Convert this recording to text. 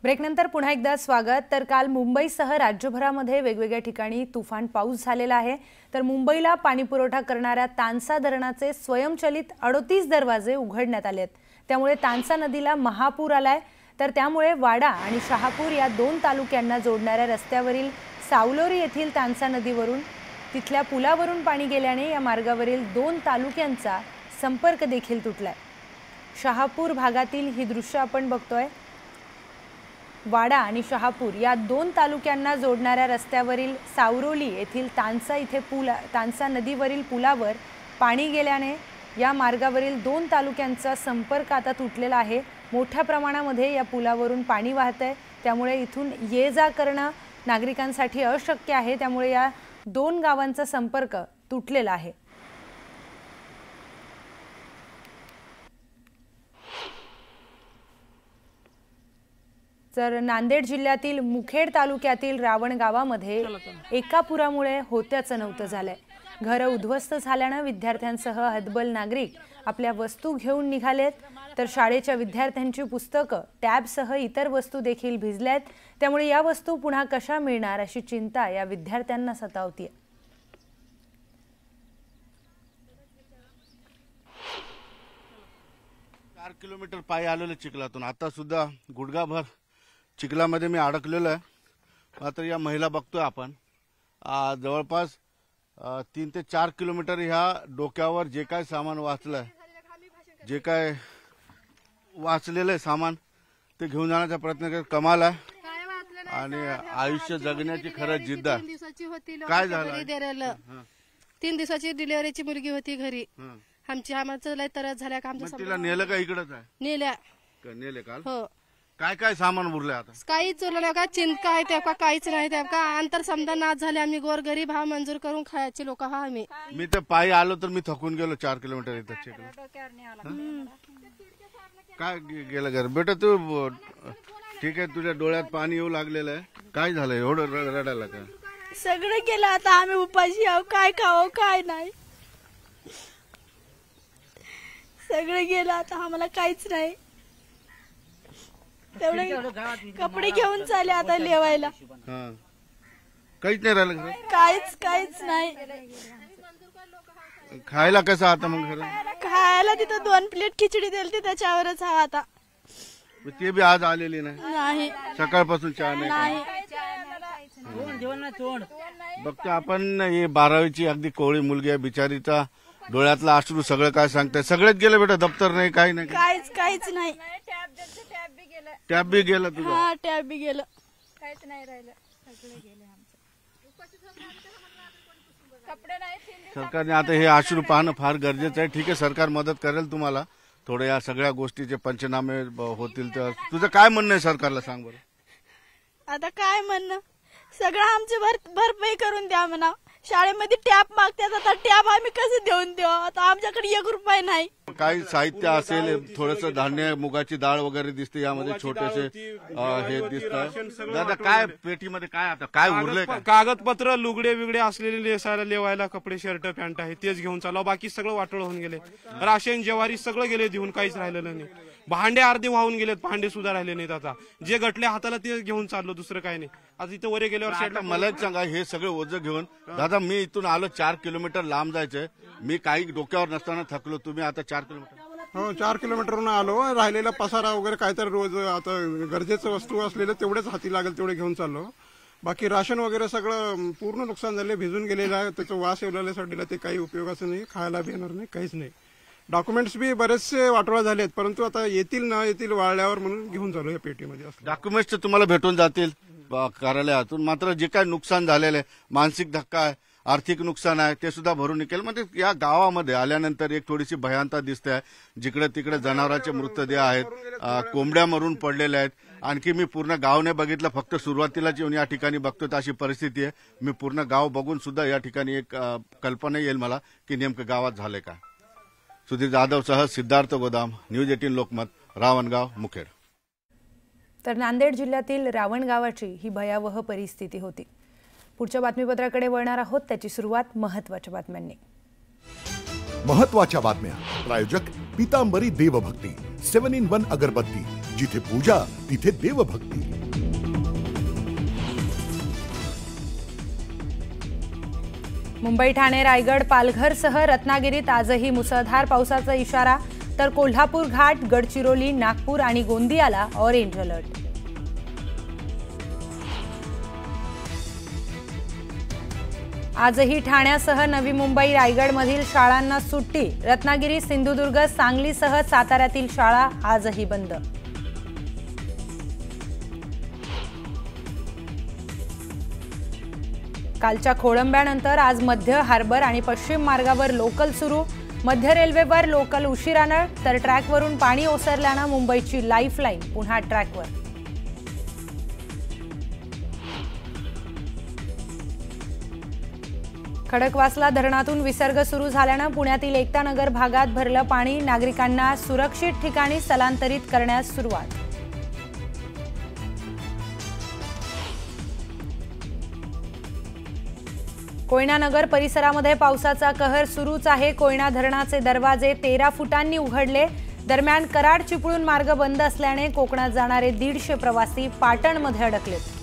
ब्रेकनंतर पुन्हा एकदा स्वागत। तर काल मुंबईसह राज्यभरामध्ये वेगवेगळ्या ठिकाणी तुफान पाऊस झालेला आहे। तर मुंबईला पाणी पुरवठा करणाऱ्या तानसा धरणाचे स्वयंचलित 38 दरवाजे उघडण्यात आले आहेत। त्यामुळे तानसा नदीला महापूर आलाय। तर त्यामुळे वाडा आणि शहापूर या दोन तालुक्यांना जोडणाऱ्या रस्त्यावरील सावलोरी येथील तानसा नदीवरून तिथल्या पुलावरून पाणी गेल्याने या मार्गावरील दोन तालुक्यांचा संपर्क देखील तुटलाय। शहापूर भागातील ही दृश्य आपण बघतोय। वाडा आणि शहापूर या दोन तालुक्यांना जोडणाऱ्या रस्त्यावरील सावरोली येथील तानसा नदीवरील पुलावर पाणी गेल्याने या मार्गावरील दोन तालुक्यांचा संपर्क आता तुटलेला आहे। मोठ्या प्रमाणामध्ये या पुलावरून पाणी वाहतंय, त्यामुळे इथून ये जा करणं नागरिकांसाठी अशक्य आहे। त्यामुळे या दोन गावांचा संपर्क तुटलेला आहे। तर नांदेड जिल्ह्यातील मुखेड तालुक्यातील रावण गावामध्ये एका पुरामुळे होत्याचं नव्हतं झालंय। घरं उद्ध्वस्त झाल्याने विद्यार्थ्यांसह हतबल नागरिक आपल्या वस्तू घेऊन निघालेत। तर शाळेच्या विद्यार्थ्यांची पुस्तकं, टॅबसह इतर वस्तू देखील भिजल्यात। त्यामुळे या वस्तू पुन्हा कशा मिळणार अशी चिंता या विद्यार्थ्यांना सतावतीये। 4 किलोमीटर पायी आलेलो चिखलातून, आता सुद्धा गुडघाभर चिखलामध्ये मी अडकलेलो आहे। मात्र या महिला बघतोय आपण, जवळपास 3 ते 4 किलोमीटर ह्या डोक्यावर जे काय सामान वाचलंय, जे काय वाचलेलं सामान ते घेऊन जाण्याचा प्रयत्न करत। कमाल आहे आणि आयुष्य जगण्याची खरंच जिद्द आहे। काय झालं? 3 दिवसाची डिलिव्हरीची मुलगी होती घरी। आमचं लय त्रस्त झाला का आमचं। तिला नेलं का इकडंच आहे? नेले काल? हो। काय काय सामान उरले? आता काहीच उरलं का? चिंता आहे त्या का? काहीच नाही त्या का? अंतर समजा नाच झाले। आम्ही गोरगरीब हा, मंजूर करून खायचे लोक हा आम्ही। मी तर पायी आलो तर मी थकून गेलो 4 किलोमीटर इथं चिखलात। काय गेलं घर? बेटा तू ठीक आहे, तुझ्या डोळ्यात पाणी येऊ लागलेलं आहे, काय झालं एवढं रडायला का? सगळं गेलं, आता आम्ही उपाशी आहो, काय खावं काय नाही, सगळं गेलं, आता आम्हाला काहीच नाही। तेवढे कपडे घेऊन चाले आता लेवायला, काहीच नाही राहिलं, काहीच नाही। खायला कसं आता मग? खायला तिथं 2 प्लेट खिचडी दिली, त्याच्यावरच हा आता। ते बी आज आलेली नाही, सकाळपासून चहा नाही। बघतो आपण, ही 12वीची अगदी कोवळी मुलगी आहे, बिचारीचा डोळ्यातला अश्रू सगळं काय सांगताय। सगळेच गेलं बेटा, दप्तर नाही, काही नाही, काहीच नाही। टॅब बी गेलं तुझं? हा, टॅब बी गेलं, काहीच नाही राहिलं, सगळं गेलं कपडे नाही। सरकारने आता हे अश्रू पाहणं फार गरजेचं आहे। ठीक आहे, सरकार मदत करेल तुम्हाला, थोडं या सगळ्या गोष्टीचे पंचनामे होतील तर। तुझं काय म्हणणं आहे सरकारला, सांग बरं। आता काय म्हणणं, सगळं आमची भरपाई करून द्या म्हणा। शाळेमध्ये टॅब मागतात, आता टॅब आम्ही कसं देऊन देऊ? आता आमच्याकडे 1 रुपया नाही। काही साहित्य असेल, थोडंसं धान्य, मुगाची डाळ वगैरे दिसते यामध्ये, छोटेसे हे दिसतं। दादा काय पेटीमध्ये काय आता काय उरलंय? कागदपत्र, लुगडे बिगडे असलेले नेसायला लेवायला कपडे, शर्ट पॅन्ट आहे तेच घेऊन चाललो। बाकी सगळं वाटोळ होऊन गेले, राशन ज्वारी सगळं गेले देऊन, काहीच राहिलेलं नाही। भांडे अर्धे वाहून गेलेत, भांडे सुद्धा राहिले नाहीत। आता जे गटले हाताला ते घेऊन चाललो, दुसरं काही नाही। आता इथं वरे गेल्यावर मला सांगा, हे सगळं ओझं घेऊन दादा मी इथून आलो, 4 किलोमीटर लांब जायचंय, मी काही डोक्यावर नसताना थकलो, तुम्ही आता 4 किलोमीटर? हो, 4 किलोमीटरवरून आलो। राहिलेला पसारा वगैरे काहीतरी रोज आता गरजेचं वस्तू असलेलं तेवढेच हाती लागेल तेवढे घेऊन चाललो। बाकी राशन वगैरे सगळं पूर्ण नुकसान झाले, भिजून गेलेलं आहे, त्याचं वास येवलेल्यासाठी ते काही उपयोगाचं नाही, खायला बी येणार नाही, काहीच नाही। डॉक्युमेंट्स बी बरेचसे वाटोळा झालेत, परंतु आता येतील ना येतील वाळल्यावर म्हणून घेऊन चालू या पेटीमध्ये। डॉक्युमेंट्स तुम्हाला भेटून जातील कार्यालयातून, मात्र जे काय नुकसान झालेलं आहे, मानसिक धक्का आहे, आर्थिक नुकसान आहे, ते सुद्धा भरून निघेल। म्हणजे या गावामध्ये आल्यानंतर एक थोडीशी भयानता दिसते आहे। जिकडे तिकडे जनावरांचे मृतदेह आहेत, कोंबड्या मरून पडलेल्या आहेत। आणखी मी पूर्ण गाव नाही बघितलं, फक्त सुरुवातीलाच येऊन या ठिकाणी बघतोय, अशी परिस्थिती आहे। मी पूर्ण गाव बघून सुद्धा या ठिकाणी एक कल्पना येईल मला की नेमकं गावात झालंय का। सुधीर जाधवसह सिद्धार्थ गोदाम, न्यूज 18 लोकमत, रावणगाव, मुखेड। तर नांदेड जिल्ह्यातील रावण गावाची ही भयावह परिस्थिती होती। पुढच्या बातमीपत्राकडे वळणार आहोत, त्याची सुरुवात महत्त्वाच्या बातम्यांनी। महत्त्वाच्या बातम्या प्रायोजक पीतांबरी देवभक्ती 7 in 1 अगरबत्ती। जिथे पूजा तिथे देवभक्ती. मुंबई, ठाणे, रायगड, पालघरसह रत्नागिरीत आजही मुसळधार पावसाचा इशारा. तर कोल्हापूर घाट, गडचिरोली, नागपूर आणि गोंदियाला ऑरेंज अलर्ट. आजही ठाण्यासह नवी मुंबई, रायगडमधील शाळांना सुट्टी. रत्नागिरी, सिंधुदुर्ग, सांगलीसह साताऱ्यातील शाळा आजही बंद. कालच्या खोळंब्यानंतर आज मध्य, हार्बर आणि पश्चिम मार्गावर लोकल सुरू. मध्य रेल्वेवर लोकल उशिरानं, तर ट्रॅकवरून पाणी ओसरल्यानं मुंबईची लाईफलाईन पुन्हा ट्रॅकवर. खडकवासला धरणातून विसर्ग सुरू झाल्यानं पुण्यातील एकता नगर भागात भरलं पाणी. नागरिकांना सुरक्षित ठिकाणी स्थलांतरित करण्यास सुरुवात. कोयना नगर परिसरामध्ये पावसाचा कहर सुरूच आहे. कोयना धरणाचे दरवाजे 13 फुटांनी उघडले. दरम्यान कराड चिपळूण मार्ग बंद असल्याने कोकणात जाणारे 150 प्रवासी पाटणमध्ये अडकलेत.